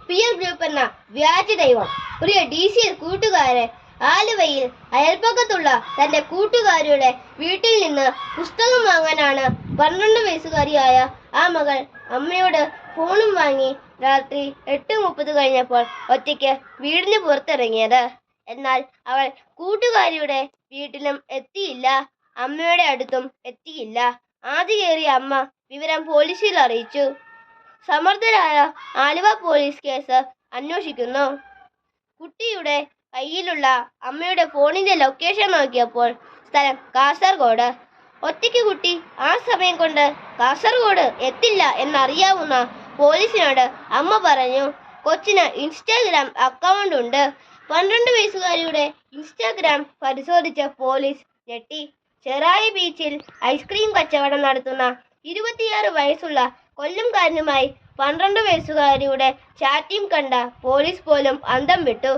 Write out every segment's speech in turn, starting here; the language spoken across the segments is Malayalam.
പിയർ ഗ്രൂപ്പ് എന്ന വ്യാജ ദൈവം. പ്രിയ DCL കൂട്ടുകാരെ, ആലുവയിൽ അയൽപക്കത്തുള്ള തന്റെ കൂട്ടുകാരിയുടെ വീട്ടിൽ നിന്ന് പുസ്തകം വാങ്ങാനാണ് 12 വയസ്സുകാരിയായ ആ മകൾ അമ്മയോട് ഫോണും വാങ്ങി രാത്രി 8:30 കഴിഞ്ഞപ്പോൾ ഒറ്റയ്ക്ക് വീടിന് പുറത്തിറങ്ങിയത്. എന്നാൽ അവൾ കൂട്ടുകാരിയുടെ വീട്ടിലും എത്തിയില്ല, അമ്മയുടെ അടുത്തും എത്തിയില്ല. ആദ്യ കയറിയ അമ്മ വിവരം പോലീസിൽ അറിയിച്ചു. സമർത്ഥരായ ആലുവ പോലീസ് കേസ് അന്വേഷിക്കുന്നു. കുട്ടിയുടെ കയ്യിലുള്ള അമ്മയുടെ ഫോണിന്റെ ലൊക്കേഷൻ നോക്കിയപ്പോൾ സ്ഥലം കാസർഗോഡ്. ഒറ്റയ്ക്ക് കുട്ടി ആ സമയം കൊണ്ട് കാസർഗോഡ് എത്തില്ല എന്നറിയാവുന്ന പോലീസിനോട് അമ്മ പറഞ്ഞു. കൊച്ചിന് ഇൻസ്റ്റാഗ്രാം അക്കൗണ്ട് ഉണ്ട്. 12 വയസ്സുകാരിയുടെ ഇൻസ്റ്റാഗ്രാം പരിശോധിച്ച പോലീസ് ഞെട്ടി. ചെറായി ബീച്ചിൽ ഐസ്ക്രീം കച്ചവടം നടത്തുന്ന 26 വയസ്സുള്ള കൊല്ലംകാരനുമായി 12 വയസ്സുകാരിയുടെ ചാറ്റിംഗ് കണ്ട പോലീസ് പോലും അന്തം വിട്ടു.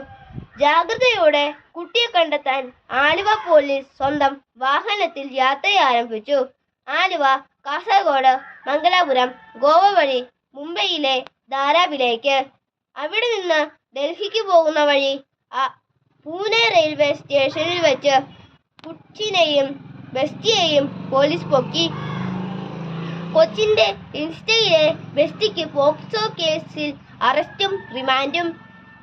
ജാഗ്രതയോടെ കുട്ടിയെ കണ്ടെത്താൻ ആലുവ പോലീസ് സ്വന്തം വാഹനത്തിൽ യാത്ര ആരംഭിച്ചു. ആലുവ, കാസർഗോഡ്, മംഗലാപുരം, ഗോവ വഴി മുംബൈയിലെ ധാരാവിലേക്ക്, അവിടെ നിന്ന് ഡൽഹിക്ക് പോകുന്ന വഴി പൂനെ റെയിൽവേ സ്റ്റേഷനിൽ വെച്ച് കുച്ചിനെയും ബെസ്റ്റിയെയും പോലീസ് പൊക്കി. കൊച്ചിന്റെ ഇൻസ്റ്റയിലെ ബെസ്റ്റിക്ക് പോക്സോ കേസിൽ അറസ്റ്റും റിമാൻഡും.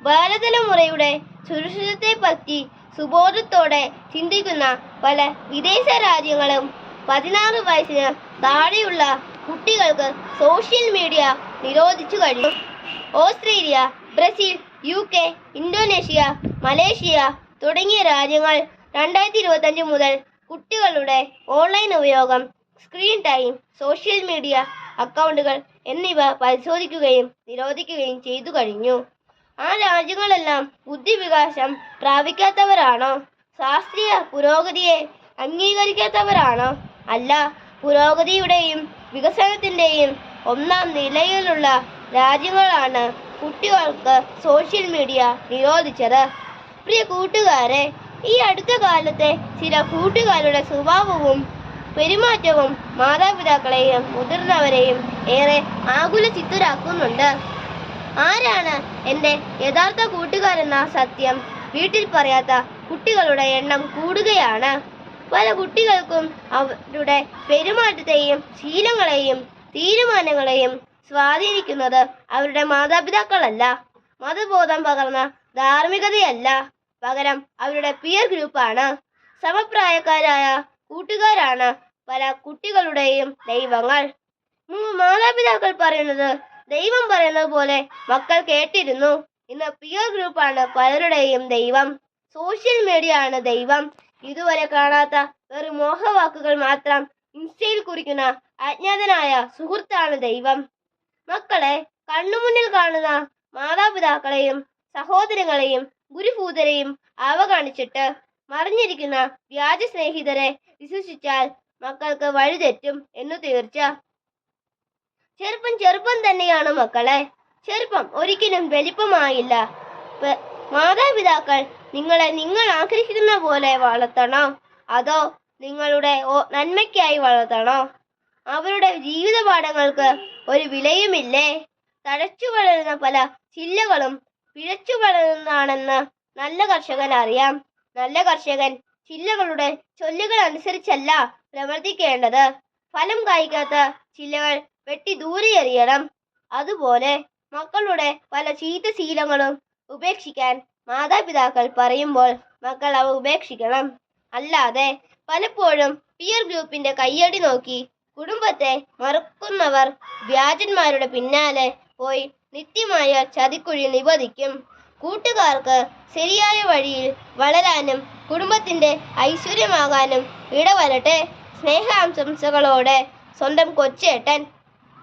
ബാലതലമുറയുടെ സുരക്ഷിതത്വത്തെപ്പറ്റി സുബോധത്തോടെ ചിന്തിക്കുന്ന പല വിദേശ രാജ്യങ്ങളും 16 വയസ്സിന് താഴെയുള്ള കുട്ടികൾക്ക് സോഷ്യൽ മീഡിയ നിരോധിച്ചു കഴിഞ്ഞു. Australia, Brazil, UK, Indonesia, Malaysia തുടങ്ങിയ രാജ്യങ്ങൾ 2025 മുതൽ കുട്ടികളുടെ ഓൺലൈൻ ഉപയോഗം, സ്ക്രീൻ ടൈം, സോഷ്യൽ മീഡിയ അക്കൗണ്ടുകൾ എന്നിവ പരിശോധിക്കുകയും നിരോധിക്കുകയും ചെയ്തു കഴിഞ്ഞു. ആ രാജ്യങ്ങളെല്ലാം ബുദ്ധിവികാസം പ്രാപിക്കാത്തവരാണോ? ശാസ്ത്രീയ പുരോഗതിയെ അംഗീകരിക്കാത്തവരാണോ? അല്ല, പുരോഗതിയുടെയും വികസനത്തിൻ്റെയും ഒന്നാം നിലയിലുള്ള രാജ്യങ്ങളാണ് കുട്ടികൾക്ക് സോഷ്യൽ മീഡിയ നിരോധിച്ചത്. പ്രിയ കൂട്ടുകാരെ, ഈ അടുത്ത കാലത്തെ ചില കൂട്ടുകാരുടെ സ്വഭാവവും പെരുമാറ്റവും മാതാപിതാക്കളെയും മുതിർന്നവരെയും ഏറെ ആകുലചിത്തരാക്കുന്നുണ്ട്. ആരാണ് എൻ്റെ യഥാർത്ഥ കൂട്ടുകാരെന്ന സത്യം വീട്ടിൽ പറയാത്ത കുട്ടികളുടെ എണ്ണം കൂടുകയാണ്. പല കുട്ടികൾക്കും അവരുടെ പെരുമാറ്റത്തെയും ശീലങ്ങളെയും തീരുമാനങ്ങളെയും സ്വാധീനിക്കുന്നത് അവരുടെ മാതാപിതാക്കളല്ല, മതബോധം പകർന്ന ധാർമ്മികതയല്ല, പകരം അവരുടെ പിയർ ഗ്രൂപ്പാണ്. സമപ്രായക്കാരായ കൂട്ടുകാരാണ് പല കുട്ടികളുടെയും ദൈവങ്ങൾ. മാതാപിതാക്കൾ പറയുന്നത് ദൈവം പറയുന്നത് പോലെ മക്കൾ കേട്ടിരുന്നു. ഇന്ന് പിയർ ഗ്രൂപ്പാണ് പലരുടെയും ദൈവം. സോഷ്യൽ മീഡിയ ആണ് ദൈവം. ഇതുവരെ കാണാത്ത വെറും മോഹവാക്കുകൾ മാത്രം ഇൻസ്റ്റയിൽ കുറിക്കുന്ന അജ്ഞാതനായ സുഹൃത്താണ് ദൈവം. മക്കളെ കണ്ണുമുന്നിൽ കാണുന്ന മാതാപിതാക്കളെയും സഹോദരങ്ങളെയും ഗുരുഭൂതരെയും അവഗണിച്ചിട്ട് മറിഞ്ഞിരിക്കുന്ന വ്യാജ സ്നേഹിതരെ വിശ്വസിച്ചാൽ മക്കൾക്ക് വഴിതെറ്റും എന്നു തീർച്ച. ചെറുപ്പം തന്നെയാണ് മക്കളെ. ചെറുപ്പം ഒരിക്കലും വലിപ്പമായില്ല. മാതാപിതാക്കൾ നിങ്ങളെ നിങ്ങൾ ആഗ്രഹിക്കുന്ന പോലെ വളർത്തണോ, അതോ നിങ്ങളുടെ നന്മയ്ക്കായി വളർത്തണോ? അവരുടെ ജീവിത പാഠങ്ങൾക്ക് ഒരു വിലയുമില്ലേ? തഴച്ചു വളരുന്ന പല ചില്ലകളും പിഴച്ചു വളരുന്നതാണെന്ന് നല്ല കർഷകൻ അറിയാം. നല്ല കർഷകൻ ചില്ലകളുടെ ചൊല്ലുകൾ അനുസരിച്ചല്ല പ്രവർത്തിക്കേണ്ടത്. ഫലം കായ്ക്കാത്ത ചില്ലകൾ വെട്ടി ദൂരെ എറിയണം. അതുപോലെ മക്കളുടെ പല ചീത്ത ശീലങ്ങളും ഉപേക്ഷിക്കാൻ മാതാപിതാക്കൾ പറയുമ്പോൾ മക്കൾ അവ ഉപേക്ഷിക്കണം. അല്ലാതെ പലപ്പോഴും പിയർ ഗ്രൂപ്പിന്റെ കയ്യടി നോക്കി കുടുംബത്തെ മറക്കുന്നവർ വ്യാജന്മാരുടെ പിന്നാലെ പോയി നിത്യമായ ചതിക്കുഴി നിപതിക്കും. കൂട്ടുകാർക്ക് ശരിയായ വഴിയിൽ വളരാനും കുടുംബത്തിന്റെ ഐശ്വര്യമാകാനും ഇടവരട്ടെ. സ്നേഹാശംസകളോടെ സ്വന്തം കൊച്ചേട്ടൻ.